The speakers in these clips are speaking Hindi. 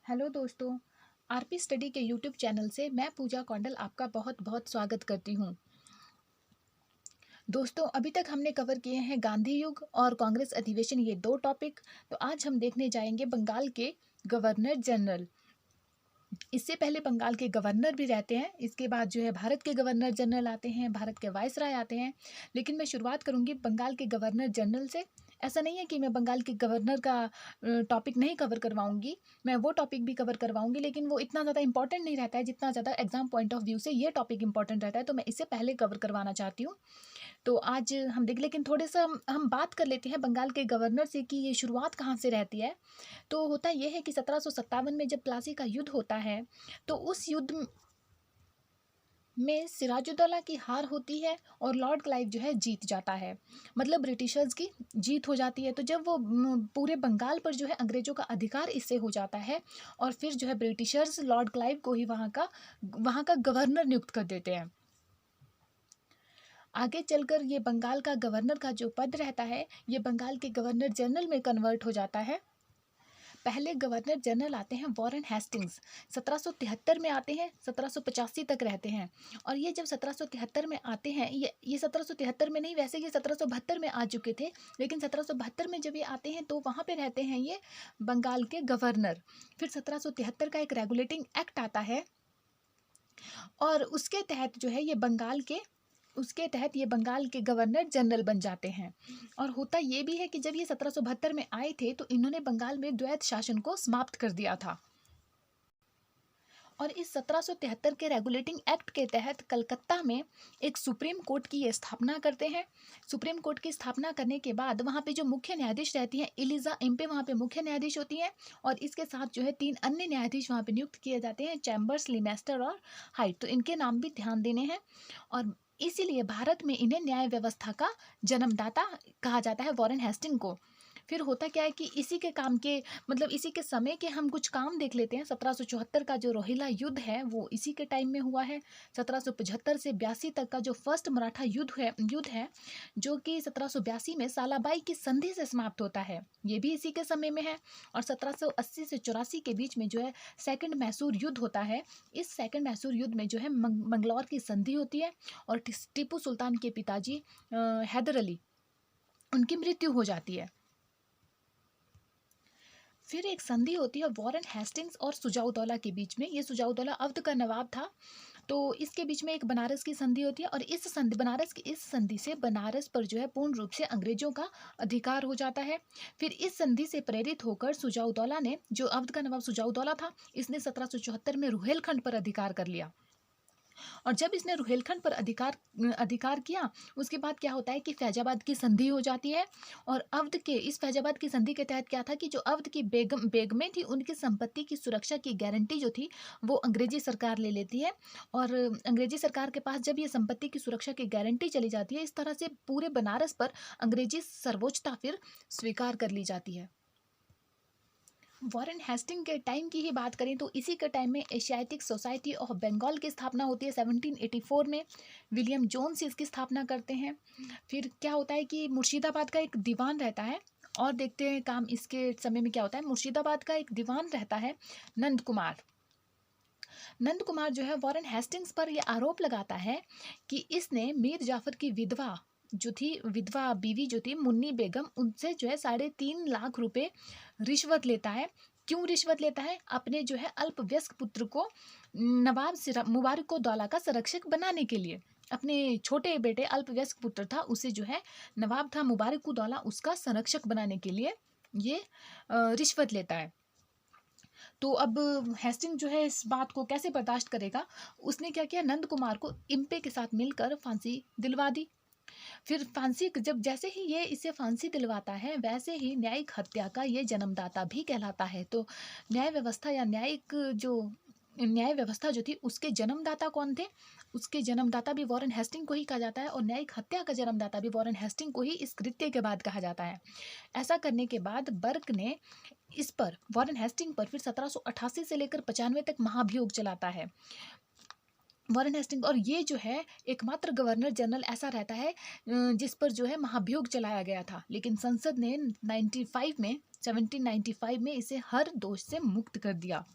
हेलो दोस्तों। आरपी स्टडी के यूट्यूब चैनल से मैं पूजा कौंडल आपका बहुत बहुत स्वागत करती हूँ। दोस्तों, अभी तक हमने कवर किए हैं गांधी युग और कांग्रेस अधिवेशन, ये दो टॉपिक। तो आज हम देखने जाएंगे बंगाल के गवर्नर जनरल। इससे पहले बंगाल के गवर्नर भी रहते हैं, इसके बाद जो है भारत के गवर्नर जनरल आते हैं, भारत के वायसराय आते हैं। लेकिन मैं शुरुआत करूंगी बंगाल के गवर्नर जनरल से। ऐसा नहीं है कि मैं बंगाल के गवर्नर का टॉपिक नहीं कवर करवाऊंगी, मैं वो टॉपिक भी कवर करवाऊंगी, लेकिन वो इतना ज़्यादा इंपॉर्टेंट नहीं रहता है जितना ज़्यादा एग्जाम पॉइंट ऑफ व्यू से ये टॉपिक इंपॉर्टेंट रहता है, तो मैं इससे पहले कवर करवाना चाहती हूँ। तो आज हम देख, लेकिन थोड़े सा हम बात कर लेते हैं बंगाल के गवर्नर से कि ये शुरुआत कहाँ से रहती है। तो होता ये है कि 1757 में जब प्लासी का युद्ध होता है, तो उस युद्ध में सिराजुद्दौला की हार होती है और लॉर्ड क्लाइव जो है जीत जाता है, मतलब ब्रिटिशर्स की जीत हो जाती है। तो जब वो पूरे बंगाल पर जो है अंग्रेजों का अधिकार इससे हो जाता है, और फिर जो है ब्रिटिशर्स लॉर्ड क्लाइव को ही वहाँ का गवर्नर नियुक्त कर देते हैं। आगे चलकर ये बंगाल का गवर्नर का जो पद रहता है, ये बंगाल के गवर्नर जनरल में कन्वर्ट हो जाता है। पहले गवर्नर जनरल आते हैं वॉरेन हेस्टिंग्स, 1773 में आते हैं, 1785 तक रहते हैं। और ये जब 1773 में आते हैं, ये 1773 में नहीं, वैसे ये 1772 में आ चुके थे, लेकिन 1772 में जब ये आते हैं तो वहाँ पे रहते हैं ये बंगाल के गवर्नर। फिर 1773 का एक रेगुलेटिंग एक्ट आता है, और उसके तहत जो है ये बंगाल के गवर्नर जनरल बन जाते हैं। और होता ये भी है कि जब ये 1772 में आए थे तो इन्होंने बंगाल में द्वैत शासन को समाप्त कर दिया था। और इस 1773 के रेगुलेटिंग एक्ट के तहत कलकत्ता में एक सुप्रीम कोर्ट की ये स्थापना करते हैं। सुप्रीम कोर्ट की स्थापना करने के बाद वहाँ पे जो मुख्य न्यायाधीश रहती हैं, इलिजा इम्पे वहाँ पे मुख्य न्यायाधीश होती हैं, और इसके साथ जो है 3 अन्य न्यायाधीश वहाँ पे नियुक्त किए जाते हैं, चैम्बर्स, लिमेस्टर और हाइट। तो इनके नाम भी ध्यान देने हैं। और इसीलिए भारत में इन्हें न्याय व्यवस्था का जन्मदाता कहा जाता है, वॉरेन हेस्टिंग को। फिर होता क्या है कि इसी के काम के, मतलब इसी के समय के हम कुछ काम देख लेते हैं। 1774 का जो रोहिला युद्ध है वो इसी के टाइम में हुआ है। 1775 से 82 तक का जो फर्स्ट मराठा युद्ध है जो कि 1782 में सालाबाई की संधि से समाप्त होता है, ये भी इसी के समय में है। और 1780 से 84 के बीच में जो है सेकंड मैसूर युद्ध होता है। इस सेकंड मैसूर युद्ध में जो है मंगलौर की संधि होती है, और टीपू सुल्तान के पिताजी हैदर अली, उनकी मृत्यु हो जाती है। फिर एक संधि होती है वॉरेन हेस्टिंग्स और सुजाउदौला के बीच में। ये सुजाउदौला अवध का नवाब था, तो इसके बीच में एक बनारस की संधि होती है, और बनारस की इस संधि से बनारस पर जो है पूर्ण रूप से अंग्रेजों का अधिकार हो जाता है। फिर इस संधि से प्रेरित होकर सुजाउदौला ने, जो अवध का नवाब सुजाउदौला था, इसने 1774 में रुहेलखंड पर अधिकार कर लिया। और जब इसने रुहेलखंड पर अधिकार किया, उसके बाद क्या होता है कि फैजाबाद की संधि हो जाती है। और अवध के इस फैजाबाद की संधि के तहत क्या था कि जो अवध की बेगमें थी, उनकी संपत्ति की सुरक्षा की गारंटी जो थी वो अंग्रेजी सरकार ले लेती है। और अंग्रेजी सरकार के पास जब ये संपत्ति की सुरक्षा की गारंटी चली जाती है, इस तरह से पूरे बनारस पर अंग्रेजी सर्वोच्चता फिर स्वीकार कर ली जाती है। वॉरेन हेस्टिंग के टाइम की ही बात करें तो इसी के टाइम में एशियाटिक सोसाइटी ऑफ बंगाल की स्थापना होती है 1784 में। विलियम जोन्स इसकी स्थापना करते हैं। फिर क्या होता है कि मुर्शिदाबाद का एक दीवान रहता है, और देखते हैं काम इसके समय में क्या होता है। मुर्शिदाबाद का एक दीवान रहता है नंद कुमार जो है वॉरेन हेस्टिंग्स पर यह आरोप लगाता है कि इसने मीर जाफर की विधवा बीवी जो थी मुन्नी बेगम, उनसे जो है 3.5 लाख रुपए रिश्वत लेता है। क्यों रिश्वत लेता है? अपने जो है अल्पवयस्क पुत्र को नवाब मुबारक दौला का संरक्षक बनाने के लिए। अपने छोटे बेटे, अल्पवयस्क पुत्र था, उसे जो है नवाब था मुबारक दौला, उसका संरक्षक बनाने के लिए ये रिश्वत लेता है। तो अब हेस्टिंग जो है इस बात को कैसे बर्दाश्त करेगा? उसने क्या किया, नंद कुमार को इम्पे के साथ मिलकर फांसी दिलवा दी। फिर जैसे ही ये इसे फांसी दिलवाता है, वैसे ही न्यायिक हत्या का ये जन्मदाता भी कहलाता है। तो न्याय व्यवस्था जो थी उसके जन्मदाता कौन थे? उसके जन्मदाता भी वॉरेन हेस्टिंग को ही कहा जाता है, और न्यायिक हत्या का जन्मदाता भी वॉरेन हेस्टिंग को ही इस कृत्य के बाद कहा जाता है। ऐसा करने के बाद बर्क ने वॉरेन हेस्टिंग पर फिर 1788 से लेकर 95 तक महाभियोग चलाता है वॉरेन हेस्टिंग। और ये जो है एकमात्र गवर्नर जनरल ऐसा रहता है जिस पर जो है महाभियोग चलाया गया था। लेकिन संसद ने 95 में 1795 में इसे हर दोष से मुक्त कर दिया।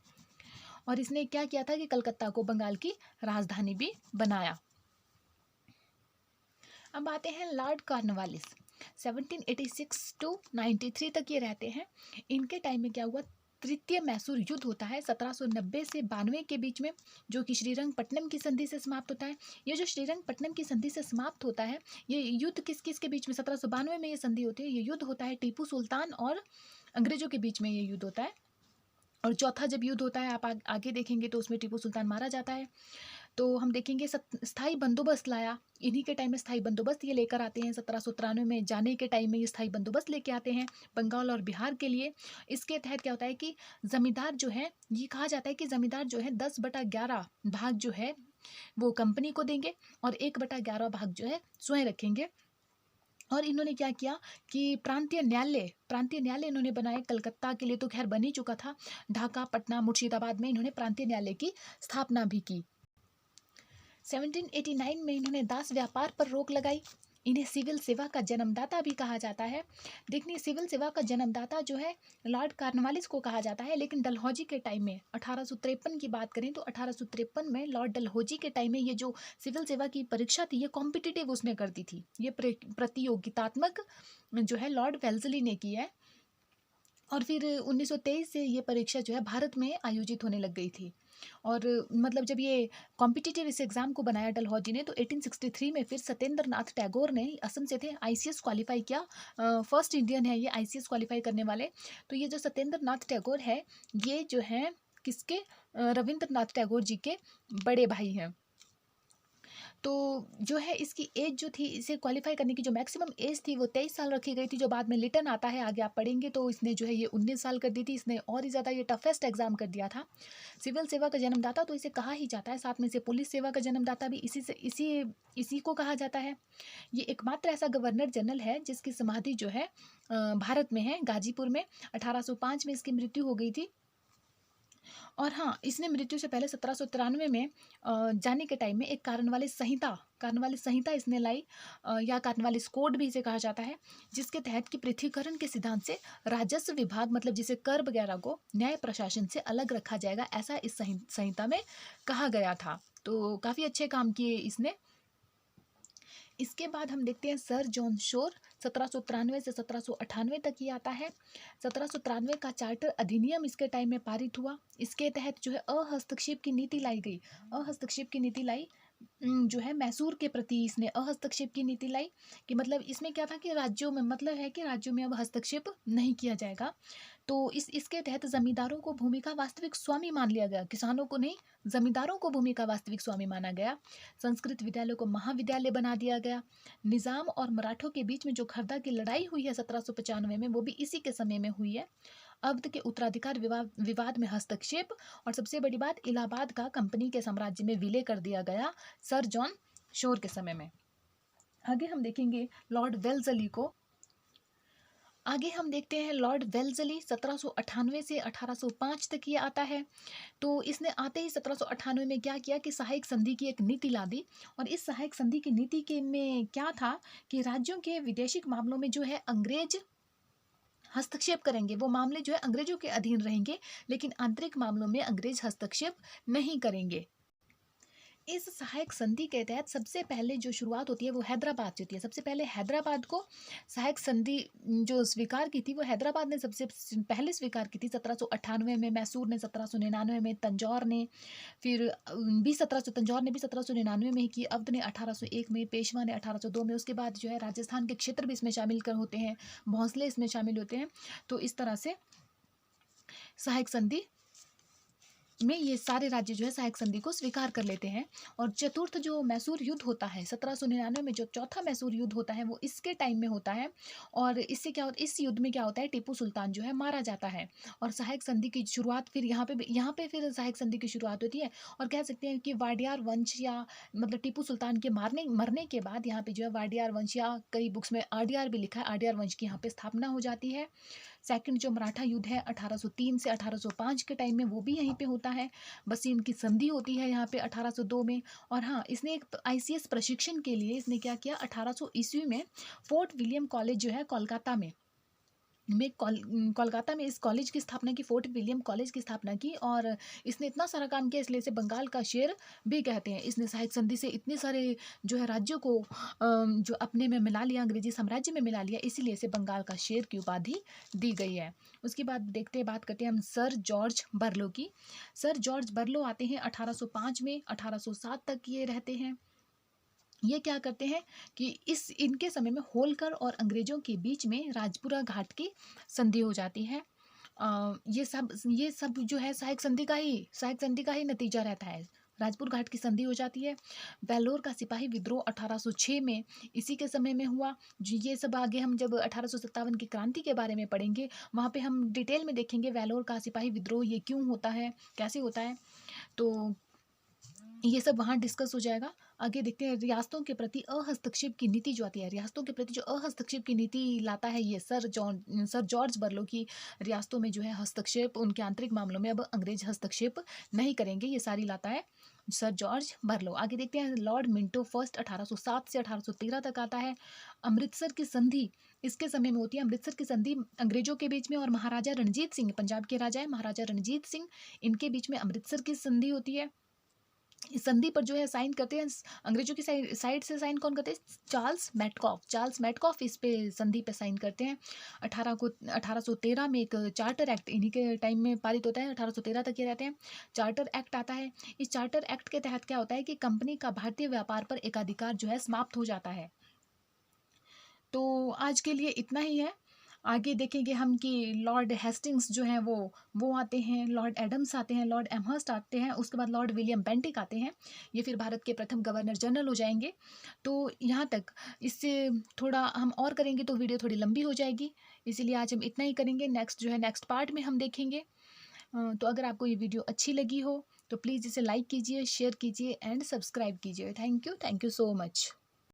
और इसने क्या किया था कि कलकत्ता को बंगाल की राजधानी भी बनाया। अब आते हैं लॉर्ड कॉर्नवालिस। 1786 टू 93 तक ये रहते हैं। इनके टाइम में क्या हुआ, तृतीय मैसूर युद्ध होता है 1790 से 92 के बीच में, जो कि श्रीरंगपट्टनम की संधि से समाप्त होता है। ये जो श्रीरंगपट्टनम की संधि से समाप्त होता है, ये युद्ध किस किस के बीच में, 1792 में ये संधि होती है। ये युद्ध होता है टीपू सुल्तान और अंग्रेजों के बीच में ये युद्ध होता है। और चौथा जब युद्ध होता है, आप आगे देखेंगे तो उसमें टीपू सुल्तान मारा जाता है। तो हम देखेंगे स्थाई बंदोबस्त लाया, इन्हीं के टाइम में स्थाई बंदोबस्त ये लेकर आते हैं। 1793 में जाने के टाइम में ये स्थाई बंदोबस्त लेके आते हैं बंगाल और बिहार के लिए। इसके तहत क्या होता है कि जमींदार जो है, ये कहा जाता है कि जमींदार जो है 10/11 भाग जो है वो कंपनी को देंगे और 1/11 भाग जो है स्वयं रखेंगे। और इन्होंने क्या किया कि प्रांतीय न्यायालय इन्होंने बनाए। कलकत्ता के लिए तो खैर बन ही चुका था, ढाका, पटना, मुर्शिदाबाद में इन्होंने प्रांतीय न्यायालय की स्थापना भी की। 1789 में इन्होंने दास व्यापार पर रोक लगाई। इन्हें सिविल सेवा का जन्मदाता भी कहा जाता है। देखिए, सिविल सेवा का जन्मदाता जो है लॉर्ड कॉर्नवालिस को कहा जाता है, लेकिन डलहौजी के टाइम में 1853 की बात करें तो 1853 में लॉर्ड डलहौजी के टाइम में ये जो सिविल सेवा की परीक्षा थी, ये कॉम्पिटिटिव उसने कर दी थी। ये प्रतियोगितात्मक जो है लॉर्ड वेल्जली ने की है। और फिर 1923 से ये परीक्षा जो है भारत में आयोजित होने लग गई थी। और मतलब जब ये कॉम्पिटिटिव इस एग्ज़ाम को बनाया डलहौजी ने, तो 1863 में फिर सत्येंद्र नाथ टैगोर ने, असम से थे, आईसीएस क्वालिफाई किया। फर्स्ट इंडियन है ये आईसीएस क्वालिफाई करने वाले। तो ये जो सत्येंद्र नाथ टैगोर है, ये जो है किसके, रविंद्रनाथ टैगोर जी के बड़े भाई हैं। तो जो है इसकी एज जो थी, इसे क्वालिफाई करने की जो मैक्सिमम एज थी वो 23 साल रखी गई थी। जो बाद में लिटन आता है, आगे आप पढ़ेंगे, तो इसने जो है ये 19 साल कर दी थी। इसने और ही ज़्यादा ये टफेस्ट एग्जाम कर दिया था। सिविल सेवा का जन्मदाता तो इसे कहा ही जाता है, साथ में से पुलिस सेवा का जन्मदाता भी इसी को कहा जाता है। ये एकमात्र ऐसा गवर्नर जनरल है जिसकी समाधि जो है भारत में है, गाजीपुर में। 1805 में इसकी मृत्यु हो गई थी। और हाँ, इसने मृत्यु से पहले 1793 में जाने के टाइम में एक कार्नवालिस संहिता इसने लाई, या कार्नवालिस कोड भी इसे कहा जाता है, जिसके तहत कि पृथ्वीकरण के सिद्धांत से राजस्व विभाग, मतलब जिसे कर वगैरह को न्याय प्रशासन से अलग रखा जाएगा, ऐसा इस संहिता में कहा गया था। तो काफ़ी अच्छे काम किए इसने। इसके बाद हम देखते हैं सर जॉन शोर। 1793 से 1798 तक ये आता है। 1793 का चार्टर अधिनियम इसके टाइम में पारित हुआ। इसके तहत जो है अहस्तक्षेप की नीति लाई गई। अहस्तक्षेप की नीति लाई जो है मैसूर के प्रति इसने अहस्तक्षेप की नीति लाई, कि मतलब इसमें क्या था कि राज्यों में, मतलब है कि राज्यों में अब हस्तक्षेप नहीं किया जाएगा। तो इसके तहत जमींदारों को भूमि का वास्तविक स्वामी मान लिया गया, किसानों को नहीं, जमींदारों को भूमि का वास्तविक स्वामी माना गया। संस्कृत विद्यालय को महाविद्यालय बना दिया गया। निजाम और मराठों के बीच में जो खरदा की लड़ाई हुई है 1795 में, वो भी इसी के समय में हुई है। अवध के उत्तराधिकार विवाद में हस्तक्षेप, और सबसे बड़ी बात, इलाहाबाद का कंपनी के साम्राज्य में विलय कर दिया गया सर जॉन शोर के समय में। आगे हम देखेंगे लॉर्ड वेल्जली को। आगे हम देखते हैं लॉर्ड वेल्जली 1798 से 1805 तक ये आता है। तो इसने आते ही 1798 में क्या किया कि सहायक संधि की एक नीति ला दी। और इस सहायक संधि की नीति के में क्या था कि राज्यों के विदेशिक मामलों में जो है अंग्रेज हस्तक्षेप करेंगे, वो मामले जो है अंग्रेजों के अधीन रहेंगे, लेकिन आंतरिक मामलों में अंग्रेज हस्तक्षेप नहीं करेंगे। इस सहायक संधि के तहत सबसे पहले जो शुरुआत होती है वो हैदराबाद से होती है। सबसे पहले हैदराबाद को सहायक संधि जो स्वीकार की थी, वो हैदराबाद ने सबसे पहले स्वीकार की थी 1798 में। मैसूर ने 1799 में, तंजौर ने फिर भी 1799 में ही की। अवध ने 1801 में, पेशवा ने 1802 में। उसके बाद जो है राजस्थान के क्षेत्र भी इसमें शामिल कर होते हैं, भोंसले इसमें शामिल होते हैं। तो इस तरह से सहायक संधि में ये सारे राज्य जो है सहायक संधि को स्वीकार कर लेते हैं। और चतुर्थ जो मैसूर युद्ध होता है 1799 में, जो चौथा मैसूर युद्ध होता है, वो इसके टाइम में होता है। और इससे क्या होता है, इस युद्ध में क्या होता है, टीपू सुल्तान जो है मारा जाता है। और सहायक संधि की शुरुआत फिर यहाँ पे फिर सहायक संधि की शुरुआत होती है। और कह सकते हैं कि वाडियार वंश, या मतलब टीपू सुल्तान के मरने के बाद यहाँ पे जो है वाडियार वंश, या कई बुक्स में आडियार भी लिखा है, आडियार वंश की यहाँ पे स्थापना हो जाती है। सेकंड जो मराठा युद्ध है 1803 से 1805 के टाइम में, वो भी यहीं पे होता है। बसीन की संधि होती है यहाँ पे 1802 में। और हाँ, इसने एक आईसीएस प्रशिक्षण के लिए इसने क्या किया, 1800 ईस्वी में फोर्ट विलियम कॉलेज जो है कोलकाता में, कोलकाता में इस कॉलेज की स्थापना की, फोर्ट विलियम कॉलेज की स्थापना की, और इसने इतना सारा काम किया इसलिए इसे बंगाल का शेर भी कहते हैं। इसने सहायक संधि से इतने सारे जो है राज्यों को जो अपने में मिला लिया, अंग्रेजी साम्राज्य में मिला लिया, इसीलिए इसे बंगाल का शेर की उपाधि दी गई है। उसके बाद देखते हैं, बात करते हैं हम सर जॉर्ज बर्लो की। सर जॉर्ज बर्लो आते हैं 1805 में, 1807 तक ये रहते हैं। ये क्या करते हैं कि इस इनके समय में होलकर और अंग्रेजों के बीच में राजपुरा घाट की संधि हो जाती है। ये सब जो है सहायक संधि का ही नतीजा रहता है। राजपुर घाट की संधि हो जाती है। वेल्लोर का सिपाही विद्रोह 1806 में इसी के समय में हुआ। ये सब आगे हम जब 1857 की क्रांति के बारे में पढ़ेंगे, वहाँ पे हम डिटेल में देखेंगे वेल्लोर का सिपाही विद्रोह ये क्यों होता है, कैसे होता है, तो ये सब वहाँ डिस्कस हो जाएगा। आगे देखते हैं, रियासतों के प्रति अहस्तक्षेप की नीति जो आती है, रियासतों के प्रति जो अहस्तक्षेप की नीति लाता है ये सर जॉर्ज बर्लो की। रियासतों में जो है हस्तक्षेप, उनके आंतरिक मामलों में अब अंग्रेज हस्तक्षेप नहीं करेंगे, ये सारी लाता है सर जॉर्ज बर्लो। आगे देखते हैं, लॉर्ड मिंटो फर्स्ट 1807 से 1813 तक आता है। अमृतसर की संधि इसके समय में होती है। अमृतसर की संधि अंग्रेजों के बीच में और महाराजा रणजीत सिंह, पंजाब के राजा है महाराजा रणजीत सिंह, इनके बीच में अमृतसर की संधि होती है। इस संधि पर जो है साइन करते हैं अंग्रेजों की साइड से, साइन कौन करते हैं, चार्ल्स मेटकॉफ इस पे संधि पे साइन करते हैं। 1813 में एक चार्टर एक्ट इन्हीं के टाइम में पारित होता है, 1813 तक ये रहते हैं। चार्टर एक्ट आता है। इस चार्टर एक्ट के तहत क्या होता है कि कंपनी का भारतीय व्यापार पर एकाधिकार जो है समाप्त हो जाता है। तो आज के लिए इतना ही है। आगे देखेंगे हम कि लॉर्ड हेस्टिंग्स जो हैं वो आते हैं, लॉर्ड एडम्स आते हैं, लॉर्ड एमहर्स्ट आते हैं, उसके बाद लॉर्ड विलियम बेंटिक आते हैं। ये फिर भारत के प्रथम गवर्नर जनरल हो जाएंगे। तो यहाँ तक, इससे थोड़ा हम और करेंगे तो वीडियो थोड़ी लंबी हो जाएगी, इसीलिए आज हम इतना ही करेंगे। नेक्स्ट पार्ट में हम देखेंगे। तो अगर आपको ये वीडियो अच्छी लगी हो तो प्लीज़ इसे लाइक कीजिए, शेयर कीजिए एंड सब्सक्राइब कीजिए। Thank you so much.